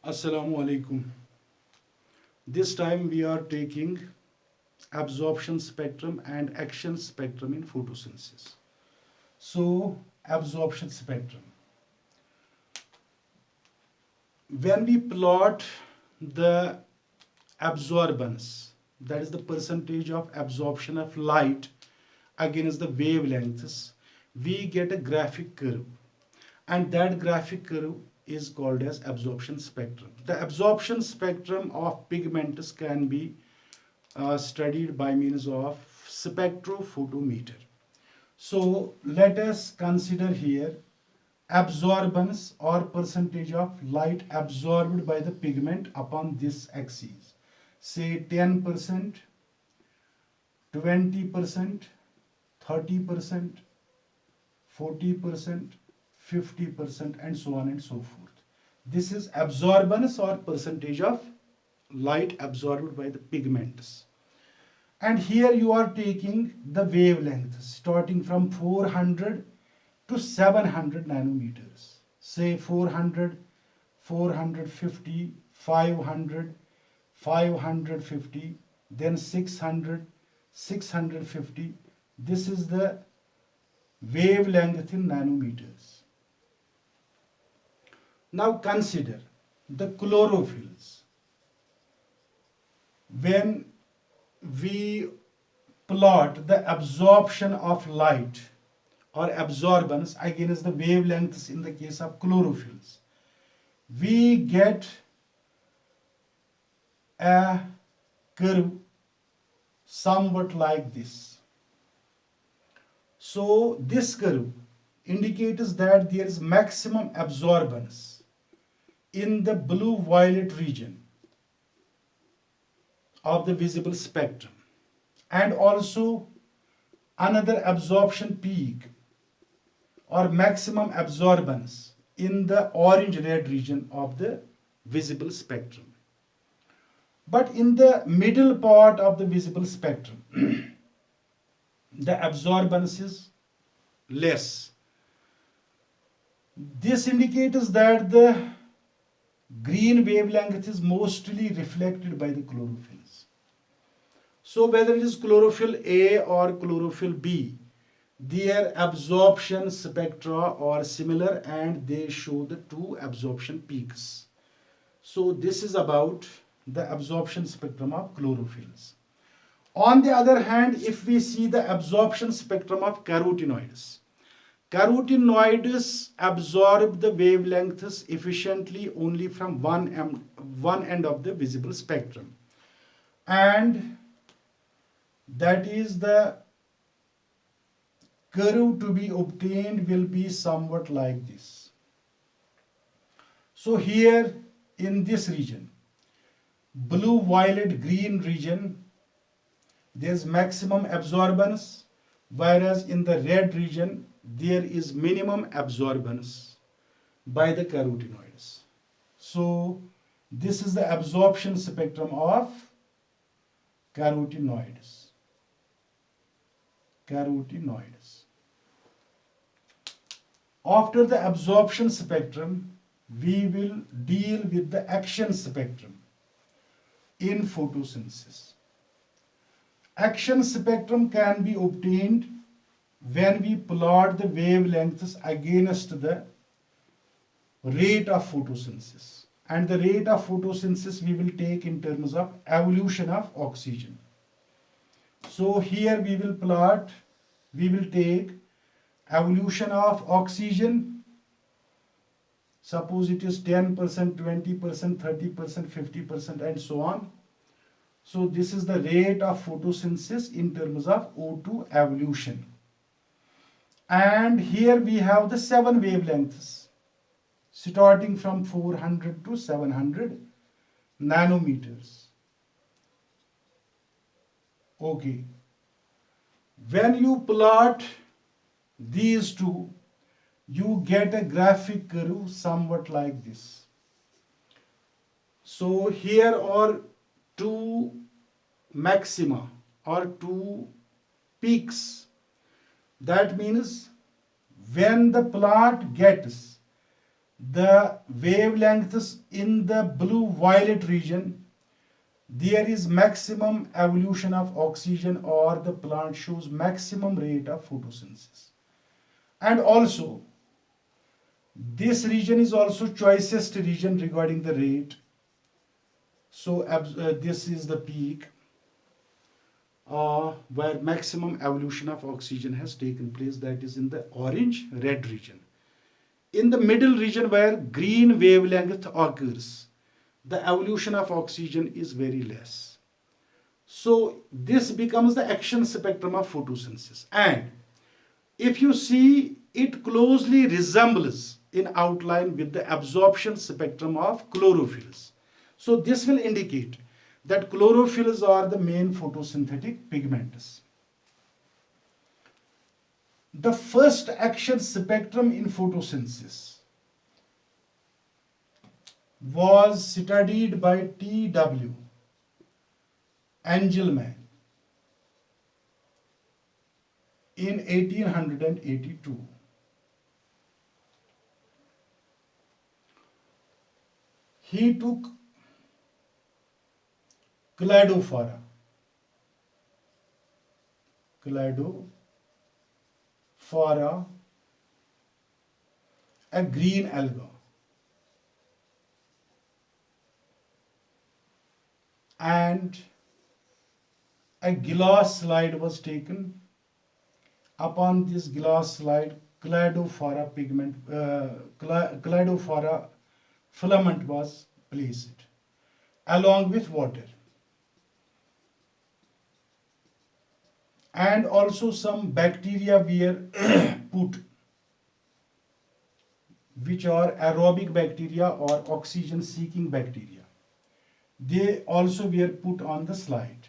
Assalamu alaikum. This time we are taking absorption spectrum and action spectrum in photosynthesis. So, absorption spectrum. When we plot the absorbance, that is the percentage of absorption of light against the wavelengths, we get a graphic curve, and that graphic curve is called as absorption spectrum. The absorption spectrum of pigments can be studied by means of spectrophotometer. So let us consider here absorbance or percentage of light absorbed by the pigment upon this axis. Say 10%, 20%, 30%, 40%, 50%, and so on and so forth. This is absorbance or percentage of light absorbed by the pigments. And here you are taking the wavelength starting from 400 to 700 nanometers. Say 400, 450, 500, 550, then 600, 650. This is the wavelength in nanometers. Now consider the chlorophylls. When we plot the absorption of light or absorbance against the wavelengths in the case of chlorophylls, we get a curve somewhat like this. So this curve indicates that there is maximum absorbance in the blue-violet region of the visible spectrum, and also another absorption peak or maximum absorbance in the orange-red region of the visible spectrum. But in the middle part of the visible spectrum, the absorbance is less. This indicates that the green wavelength is mostly reflected by the chlorophylls. So whether it is chlorophyll A or chlorophyll B, their absorption spectra are similar and they show the two absorption peaks. So this is about the absorption spectrum of chlorophylls. On the other hand, if we see the absorption spectrum of carotenoids, carotenoids absorb the wavelengths efficiently only from one end of the visible spectrum, and that is the curve to be obtained will be somewhat like this. So here in this region, blue, violet, green region, there is maximum absorbance, whereas in the red region there is minimum absorbance by the carotenoids. So this is the absorption spectrum of carotenoids. After the absorption spectrum, we will deal with the action spectrum in photosynthesis. Action spectrum can be obtained when we plot the wavelengths against the rate of photosynthesis. And the rate of photosynthesis we will take in terms of evolution of oxygen. So here we will take evolution of oxygen. Suppose it is 10%, 20%, 30%, 50%, and so on. So this is the rate of photosynthesis in terms of O2 evolution. And here we have the 7 wavelengths starting from 400 to 700 nanometers. Okay. When you plot these two, you get a graphic curve somewhat like this. So here are two maxima or two peaks. That means when the plant gets the wavelengths in the blue violet region, there is maximum evolution of oxygen, or the plant shows maximum rate of photosynthesis. And also, this region is also choicest region regarding the rate. So this is the peak where maximum evolution of oxygen has taken place, that is in the orange red region. In the middle region where green wavelength occurs, the evolution of oxygen is very less. So this becomes the action spectrum of photosynthesis. And if you see, it closely resembles in outline with the absorption spectrum of chlorophylls. So this will indicate that chlorophylls are the main photosynthetic pigments. The first action spectrum in photosynthesis was studied by T.W. Engelmann in 1882. He took Cladophora, a green alga, and a glass slide was taken. Upon this glass slide, Cladophora filament was placed along with water, and also some bacteria were put, which are aerobic bacteria or oxygen seeking bacteria. They also were put on the slide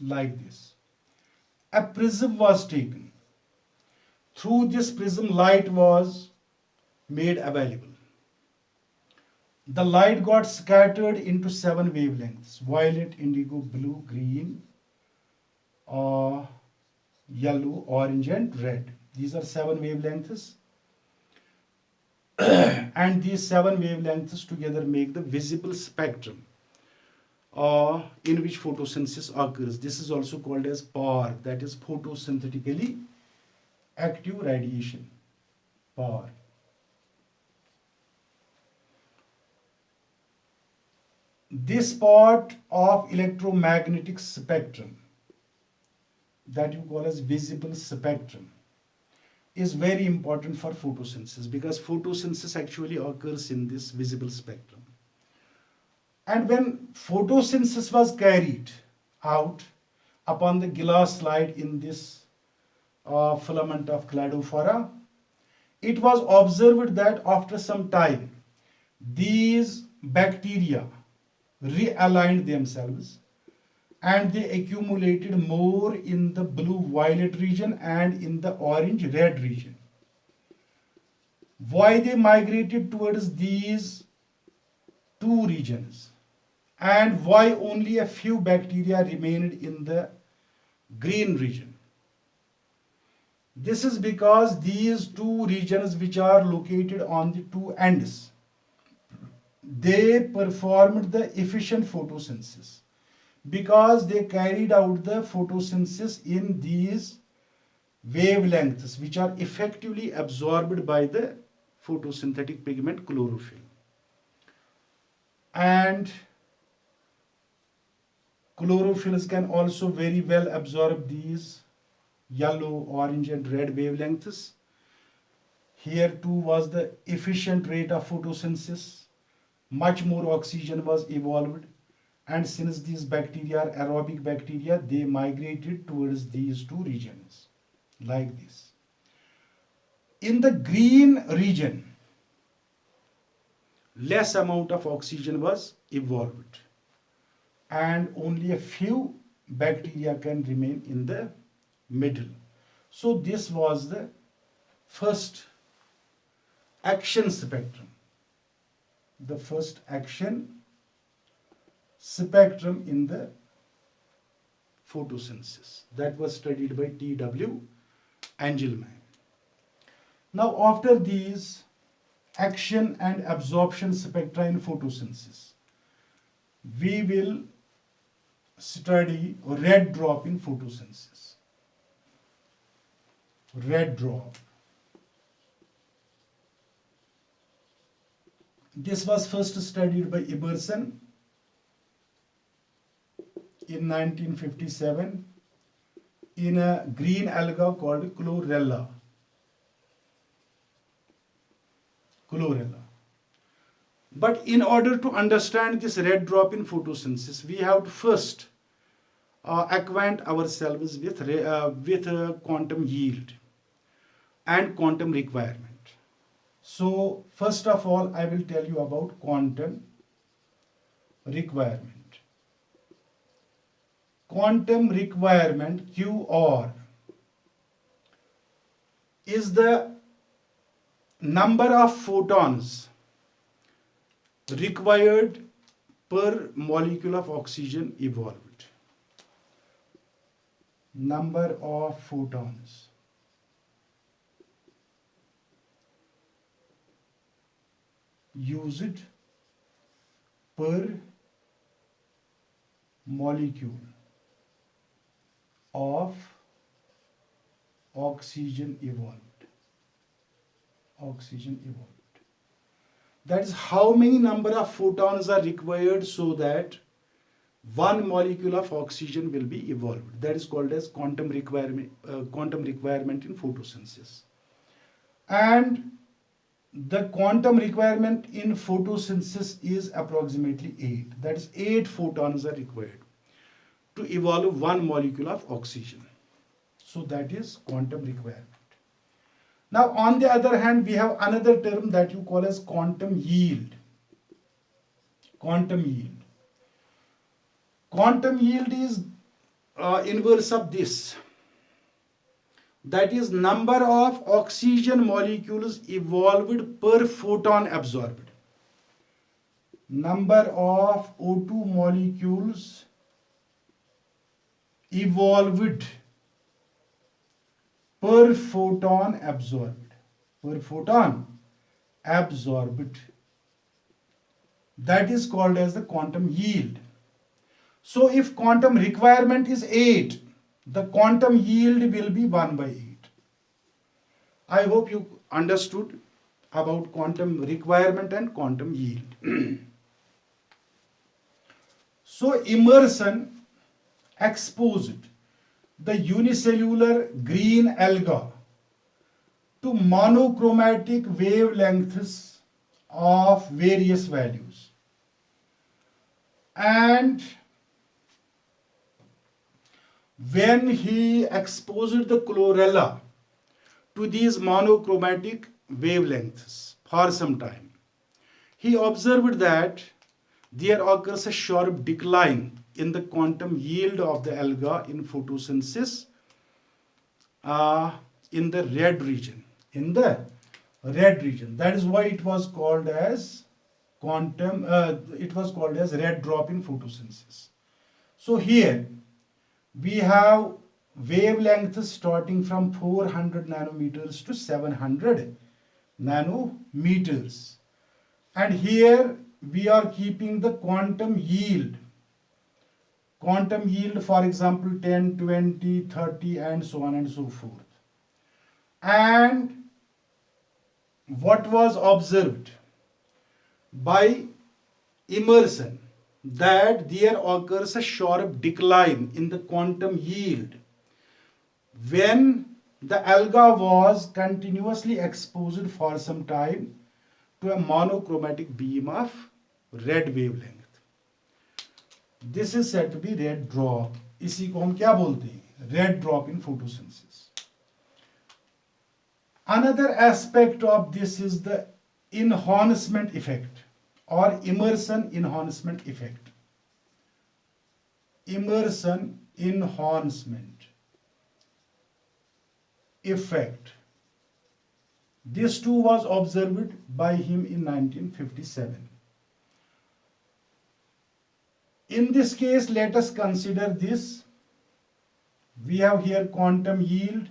like this. A prism was taken. Through this prism, light was made available. The light got scattered into 7 wavelengths: violet, indigo, blue, green, yellow, orange, and red. These are 7 wavelengths. And these 7 wavelengths together make the visible spectrum in which photosynthesis occurs. This is also called as PAR, that is photosynthetically active radiation, PAR. This part of electromagnetic spectrum that you call as visible spectrum is very important for photosynthesis, because photosynthesis actually occurs in this visible spectrum. And when photosynthesis was carried out upon the glass slide in this filament of Cladophora, it was observed that after some time these bacteria realigned themselves and they accumulated more in the blue-violet region and in the orange-red region. Why they migrated towards these 2 regions, and why only a few bacteria remained in the green region? This is because these 2 regions, which are located on the 2 ends, they performed the efficient photosynthesis because they carried out the photosynthesis in these wavelengths, which are effectively absorbed by the photosynthetic pigment chlorophyll. And chlorophylls can also very well absorb these yellow, orange, and red wavelengths. Here too was the efficient rate of photosynthesis. Much more oxygen was evolved, and since these bacteria are aerobic bacteria, they migrated towards these 2 regions like this. In the green region, less amount of oxygen was evolved, and only a few bacteria can remain in the middle. So this was the first action spectrum. The first action spectrum in the photosynthesis that was studied by T.W. Engelmann. Now, after these action and absorption spectra in photosynthesis, we will study red drop in photosynthesis. Red drop. This was first studied by Emerson in 1957 in a green alga called chlorella. But in order to understand this red drop in photosynthesis, we have to first acquaint ourselves with quantum yield and quantum requirement. So, first of all, I will tell you about quantum requirement. Quantum requirement, QR, is the number of photons required per molecule of oxygen evolved. Number of photons used per molecule of oxygen evolved. That is how many number of photons are required so that one molecule of oxygen will be evolved. That is called as quantum requirement in photosynthesis. And the quantum requirement in photosynthesis is approximately 8. That is 8 photons are required to evolve one molecule of oxygen. So that is quantum requirement. Now, on the other hand, we have another term that you call as quantum yield. Quantum yield. Quantum yield is inverse of this. That is number of oxygen molecules evolved per photon absorbed. Number of O2 molecules evolved per photon absorbed. Per photon absorbed. That is called as the quantum yield. So if quantum requirement is 8, the quantum yield will be 1 by 8. I hope you understood about quantum requirement and quantum yield. So Emerson exposed the unicellular green alga to monochromatic wavelengths of various values. And when he exposed the chlorella to these monochromatic wavelengths for some time, he observed that there occurs a sharp decline in the quantum yield of the alga in photosynthesis in the red region. That is why it was called as red drop in photosynthesis. So here we have wavelengths starting from 400 nanometers to 700 nanometers. And here we are keeping the quantum yield. Quantum yield, for example, 10, 20, 30, and so on and so forth. And what was observed by Emerson, that there occurs a sharp decline in the quantum yield when the alga was continuously exposed for some time to a monochromatic beam of red wavelength. This is said to be red drop. इसी को हम क्या बोलते हैं? Red drop in photosynthesis. Another aspect of this is the enhancement effect or Emerson enhancement effect. Emerson enhancement effect. This too was observed by him in 1957. In this case, let us consider this. We have here quantum yield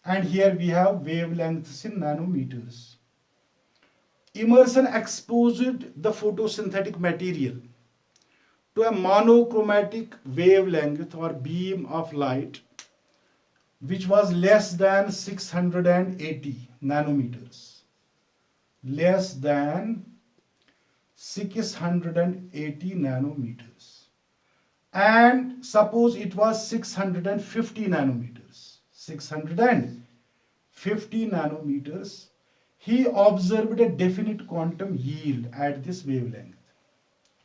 and here we have wavelengths in nanometers. Immersion exposed the photosynthetic material to a monochromatic wavelength or beam of light which was less than 680 nanometers. Less than 680 nanometers. And suppose it was 650 nanometers. 650 nanometers. He observed a definite quantum yield at this wavelength,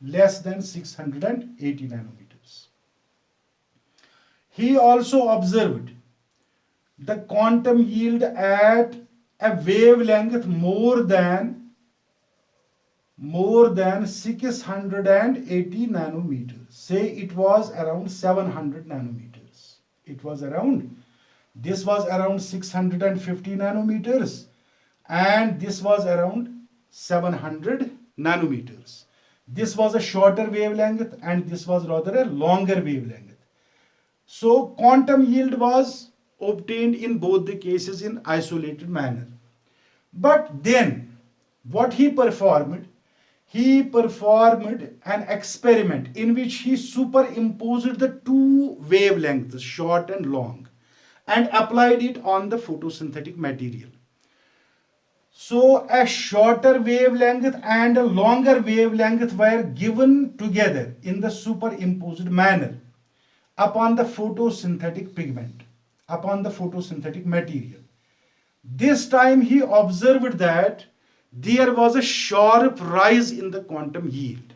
less than 680 nanometers. He also observed the quantum yield at a wavelength more than 680 nanometers. Say it was around 700 nanometers. This was around 650 nanometers, and this was around 700 nanometers. This was a shorter wavelength and this was rather a longer wavelength. So quantum yield was obtained in both the cases in isolated manner. But then what he performed an experiment in which he superimposed the two wavelengths, short and long, and applied it on the photosynthetic material. So a shorter wavelength and a longer wavelength were given together in the superimposed manner upon the photosynthetic pigment, upon the photosynthetic material. This time he observed that there was a sharp rise in the quantum yield.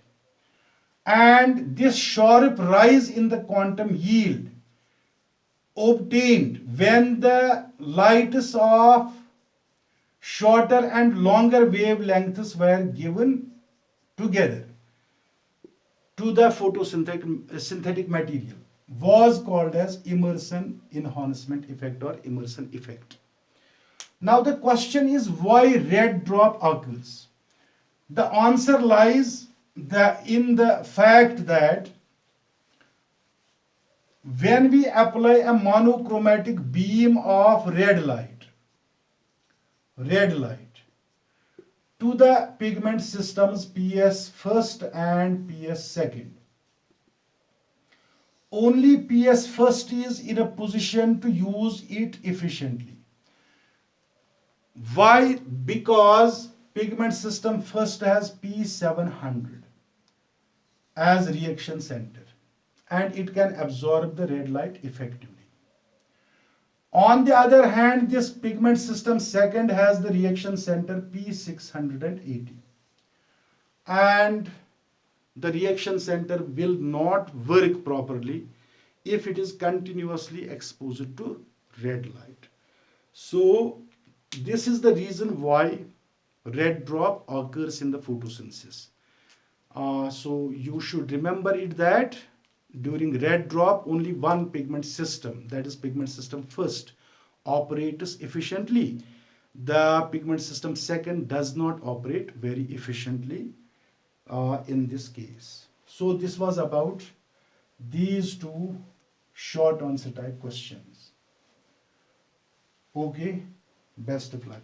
And this sharp rise in the quantum yield obtained when the lights of shorter and longer wavelengths were given together to the photosynthetic material was called as immersion enhancement effect or immersion effect. Now the question is, why red drop occurs? The answer lies in the fact that when we apply a monochromatic beam of red light to the pigment systems PS first and PS second, only PS first is in a position to use it efficiently. Why? Because pigment system first has P700 as reaction center and it can absorb the red light effectively. On the other hand, this pigment system second has the reaction center P680 and the reaction center will not work properly if it is continuously exposed to red light. So this is the reason why red drop occurs in the photosynthesis. So you should remember it that during red drop only one pigment system, that is pigment system first, operates efficiently. The pigment system second does not operate very efficiently in this case. So this was about these two short answer type questions. Okay, best of luck.